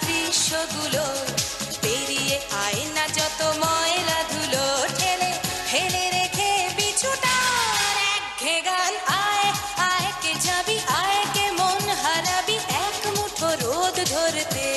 দৃশ্যগুলো পেরিয়ে আয় না যত ময়লা ধুলো ঠেলে ফেলে রেখে পিছুটার একঘে গান। আয় আয় কে যাবি, আয় কে মন হারাবি এক মুঠো রোদ ধরতে।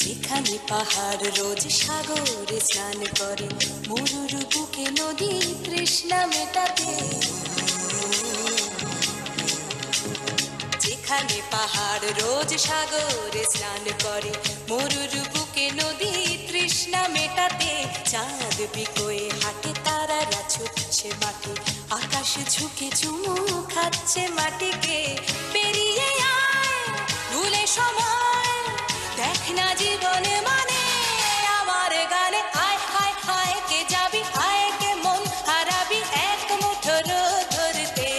যেখানে পাহাড় রোজ সাগরে স্নান করে, মরুর বুকে নদী তৃষ্ণা মেটাতে। যেখানে পাহাড় রোজ সাগরে স্নান করে, মরুর বুকে নদী তৃষ্ণা মেটাতে। চাঁদ বিকোয়ে হাঁটে, তারারা ছুটছে মাঠে, আকাশ ঝুঁকে চুমু খাচ্ছে মাটিকে। পেরিয়ে আয় ভুলে সময়, দেখ না জীবনে মানে আমার গানে। আয় হায় হায় কে যাবি, আয় কে মন হারাবি এক মুঠো রোদ ধরতে।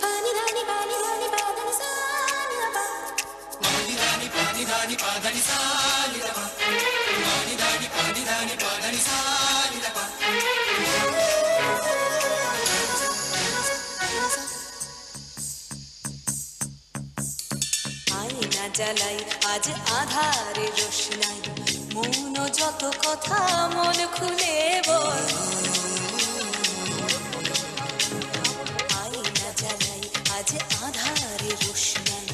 পানি ধানি পানি ধানি পানি সানি বাবা, পানি ধানি পানি ধানি পানি সানি বাবা, পানি ধানি পানি ধানি পানি সানি বাবা। আয়না জ্বালাই আজ আধারে রোশনাই, মন যত কথা মন খুলে বল। আয়না জ্বালাই আজ আধারে রোশনাই,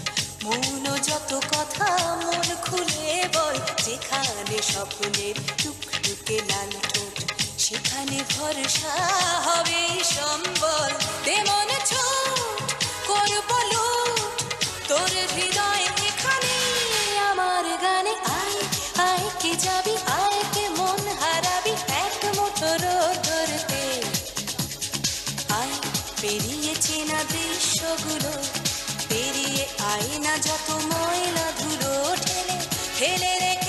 মন যত কথা মন খুলে বল। যেখানে স্বপ্নের টুকটুকে লাল ঠোঁট, সেখানে ভরসা হবে সম্বল। তেমন ছোট করব লুট তোর হৃদয় এখানে আমার গানে। আয় আয় কে যাবি, আয় কে মন হারাবি এক মুঠো রোদ ধরতে। আয় পেরিয়ে চেনা দৃশ্যগুলো, পেরিয়ে আয় না যত ময়লা ধুলো ঠেলে ফেলে রেখে